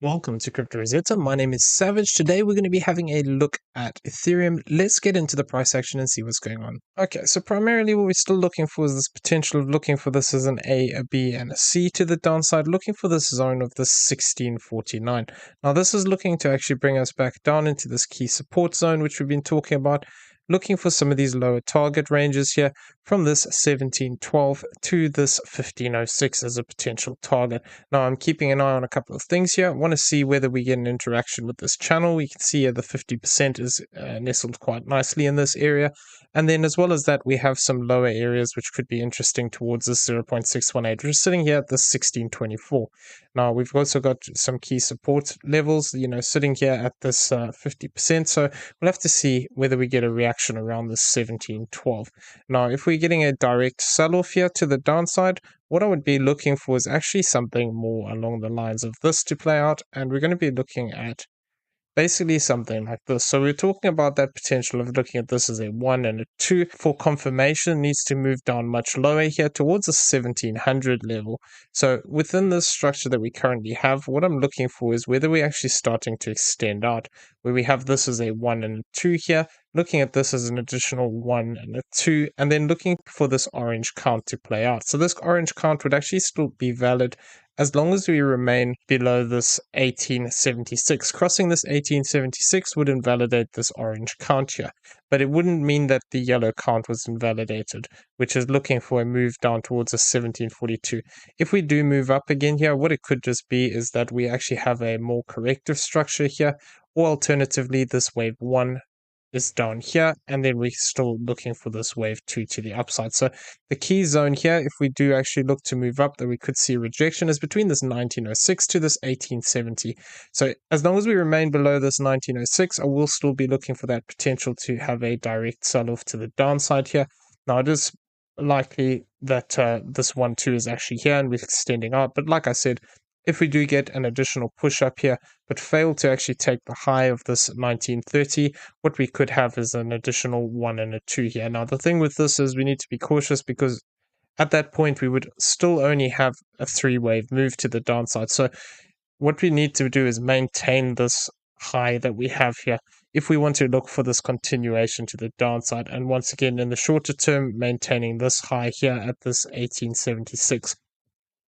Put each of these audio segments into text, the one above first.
Welcome to Crypto Rosetta. My name is Savage. Today we're going to be having a look at Ethereum. Let's get into the price action and see what's going on. Okay, so primarily what we're still looking for is this potential of looking for this as an A, a B, and a C to the downside, looking for this zone of the 1649. Now this is looking to actually bring us back down into this key support zone, which we've been talking about, looking for some of these lower target ranges here from this 1712 to this 1506 as a potential target. Now I'm keeping an eye on a couple of things here. I want to see whether we get an interaction with this channel. We can see here the 50% is nestled quite nicely in this area. And then as well as that, we have some lower areas which could be interesting towards this 0.618, which is sitting here at the 1624. Now we've also got some key support levels, sitting here at this 50%. So we'll have to see whether we get a reaction around this 1712. Now, if we're getting a direct sell-off here to the downside, what I would be looking for is actually something more along the lines of this to play out, and we're going to be looking at basically something like this. So we're talking about that potential of looking at this as a 1 and a 2. For confirmation, needs to move down much lower here towards the 1700 level. So within this structure that we currently have, what I'm looking for is whether we're actually starting to extend out, where we have this as a 1 and a 2 here, looking at this as an additional 1 and a 2, and then looking for this orange count to play out. So this orange count would actually still be valid as long as we remain below this 1876. Crossing this 1876 would invalidate this orange count here, but it wouldn't mean that the yellow count was invalidated, which is looking for a move down towards a 1742. If we do move up again here, what it could just be is that we actually have a more corrective structure here, or alternatively this wave 1 is down here, and then we're still looking for this wave 2 to the upside. So the key zone here, if we do actually look to move up, that we could see rejection is between this 1906 to this 1870. So as long as we remain below this 1906, I will still be looking for that potential to have a direct sell-off to the downside here. Now it is likely that this 1-2 is actually here and we're extending out, but like I said, if we do get an additional push up here, but fail to actually take the high of this 1930, what we could have is an additional 1 and a 2 here. Now, the thing with this is we need to be cautious because at that point, we would still only have a 3-wave move to the downside. So what we need to do is maintain this high that we have here if we want to look for this continuation to the downside. And once again, in the shorter term, maintaining this high here at this 1876.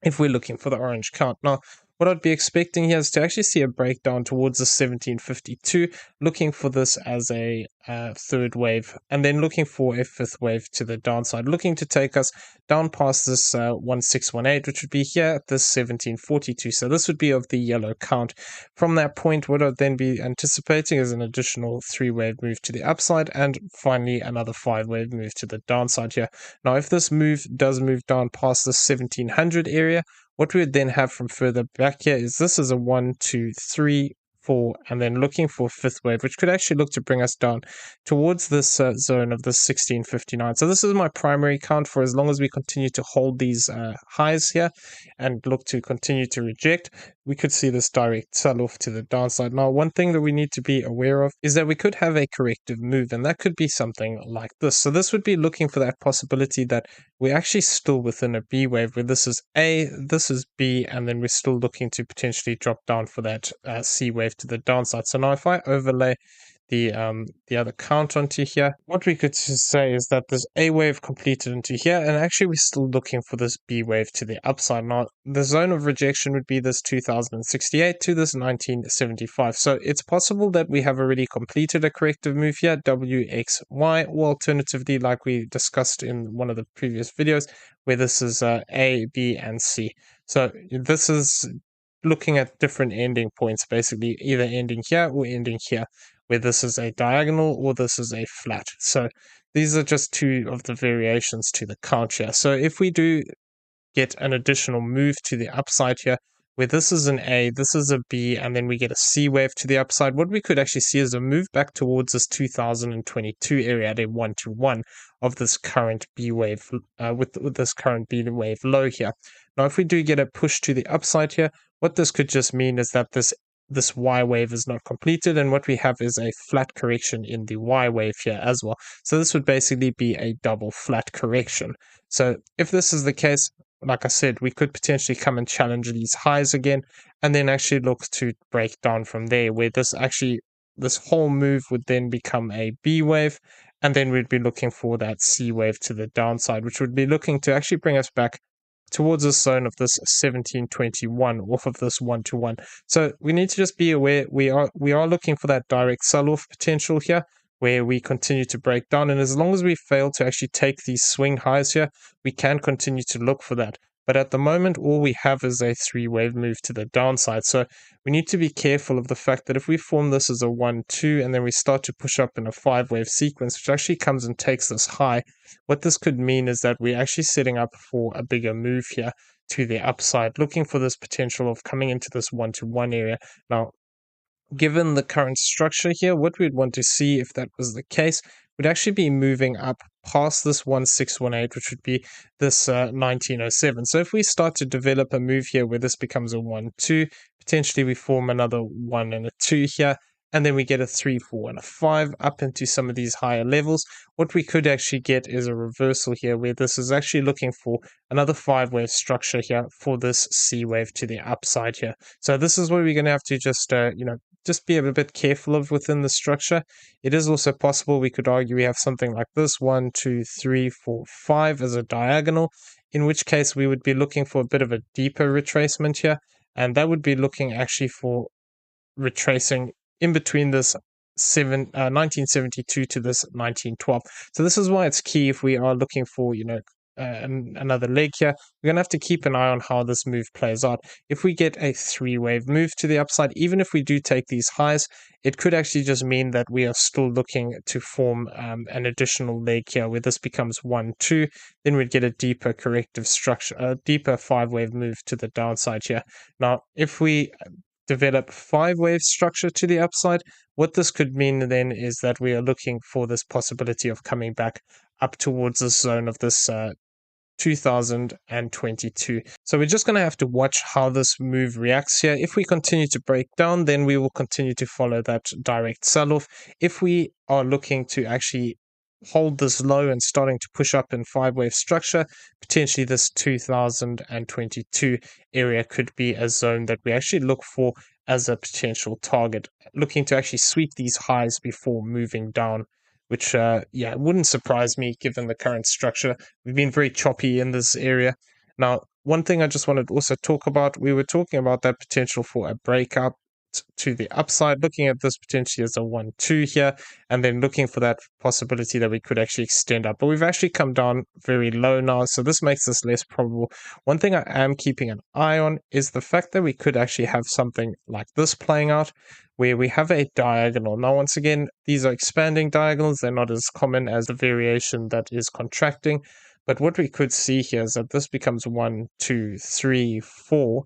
If we're looking for the orange count. Now, what I'd be expecting here is to actually see a breakdown towards the 1752, looking for this as a third wave, and then looking for a fifth wave to the downside, looking to take us down past this 1618, which would be here at this 1742. So this would be of the yellow count. From that point, what I'd then be anticipating is an additional 3-wave move to the upside, and finally another 5-wave move to the downside here. Now, if this move does move down past the 1700 area, what we would then have from further back here is this is a 1, 2, 3, 4, and then looking for a fifth wave, which could actually look to bring us down towards this zone of the 1659. So this is my primary count for as long as we continue to hold these highs here and look to continue to reject, we could see this direct sell-off to the downside. Now, one thing that we need to be aware of is that we could have a corrective move, and that could be something like this. So this would be looking for that possibility that we're actually still within a B wave where this is A, this is B, and then we're still looking to potentially drop down for that C wave to the downside. So now if I overlay the other count onto here, what we could say is that this A wave completed into here, and actually we're still looking for this B wave to the upside. Now the zone of rejection would be this 2068 to this 1975. So it's possible that we have already completed a corrective move here, WXY, or alternatively, like we discussed in one of the previous videos, where this is A, B, and C. So this is looking at different ending points, basically either ending here or ending here, where this is a diagonal or this is a flat. So these are just two of the variations to the count here. So if we do get an additional move to the upside here, where this is an A, this is a B, and then we get a C wave to the upside, what we could actually see is a move back towards this 2022 area at a 1-to-1 of this current B wave, with this current B wave low here. Now, if we do get a push to the upside here, what this could just mean is that this Y wave is not completed, and what we have is a flat correction in the Y wave here as well. So this would basically be a double flat correction. So if this is the case, like I said, we could potentially come and challenge these highs again, and then actually look to break down from there, where this whole move would then become a B wave, and then we'd be looking for that C wave to the downside, which would be looking to actually bring us back towards the zone of this 1721 off of this 1-to-1. So we need to just be aware we are looking for that direct sell-off potential here, where we continue to break down, and as long as we fail to actually take these swing highs here, we can continue to look for that. But at the moment, all we have is a 3-wave move to the downside. So we need to be careful of the fact that if we form this as a 1-2 and then we start to push up in a 5-wave sequence, which actually comes and takes this high, what this could mean is that we're actually setting up for a bigger move here to the upside, looking for this potential of coming into this 1-to-1 area. Now, given the current structure here, what we'd want to see if that was the case would actually be moving up past this 1618, which would be this 1907. So if we start to develop a move here where this becomes a 1-2, potentially we form another 1 and a 2 here, and then we get a 3, 4, and a 5 up into some of these higher levels. What we could actually get is a reversal here, where this is actually looking for another 5-wave structure here for this C wave to the upside here. So this is where we're going to have to just, just be a bit careful of within the structure. It is also possible we could argue we have something like this 1, 2, 3, 4, 5 as a diagonal, in which case we would be looking for a bit of a deeper retracement here, and that would be looking actually for retracing in between this 1972 to this 1912. So this is why it's key if we are looking for, another leg here. We're going to have to keep an eye on how this move plays out. If we get a 3-wave move to the upside, even if we do take these highs, it could actually just mean that we are still looking to form an additional leg here where this becomes 1-2. Then we'd get a deeper corrective structure, a deeper 5-wave move to the downside here. Now, if we develop 5-wave structure to the upside, what this could mean then is that we are looking for this possibility of coming back up towards the zone of this 2022. So we're just going to have to watch how this move reacts here. If we continue to break down, then we will continue to follow that direct sell-off. If we are looking to actually hold this low and starting to push up in 5-wave structure, potentially this 2022 area could be a zone that we actually look for as a potential target, looking to actually sweep these highs before moving down, which it wouldn't surprise me given the current structure. We've been very choppy in this area. Now, one thing I just wanted to also talk about, we were talking about that potential for a breakout to the upside, looking at this potentially as a 1-2 here, and then looking for that possibility that we could actually extend up. But we've actually come down very low now, so this makes this less probable. One thing I am keeping an eye on is the fact that we could actually have something like this playing out, where we have a diagonal. Now, once again, these are expanding diagonals. They're not as common as the variation that is contracting. But what we could see here is that this becomes 1, 2, 3, 4,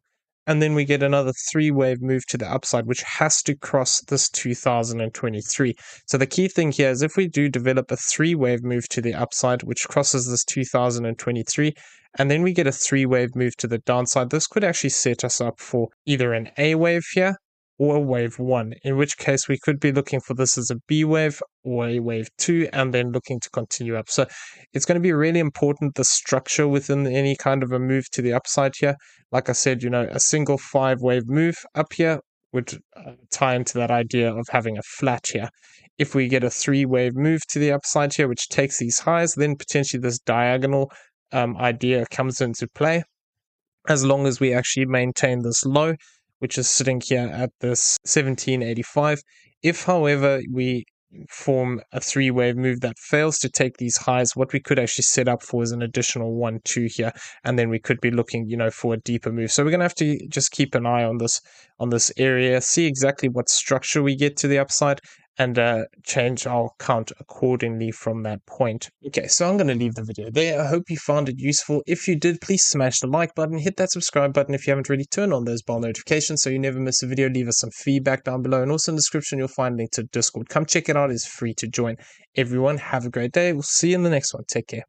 and then we get another 3-wave move to the upside, which has to cross this 2023. So the key thing here is if we do develop a 3-wave move to the upside, which crosses this 2023, and then we get a 3-wave move to the downside, this could actually set us up for either an A wave here or a wave 1, in which case we could be looking for this as a B wave or a wave 2, and then looking to continue up. So it's going to be really important, the structure within any kind of a move to the upside here. Like I said, a single 5-wave move up here would tie into that idea of having a flat here. If we get a 3-wave move to the upside here, which takes these highs, then potentially this diagonal idea comes into play, as long as we actually maintain this low, which is sitting here at this 1785. If, however, we form a 3-wave move that fails to take these highs, what we could actually set up for is an additional 1-2 here, and then we could be looking, for a deeper move. So we're going to have to just keep an eye on this area, see exactly what structure we get to the upside, and change our count accordingly from that point. Okay, so I'm going to leave the video there. I hope you found it useful. If you did, please smash the like button, hit that subscribe button if you haven't already, turned on those bell notifications so you never miss a video. Leave us some feedback down below, and also in the description you'll find a link to Discord. Come check it out, it's free to join. Everyone, have a great day. We'll see you in the next one. Take care.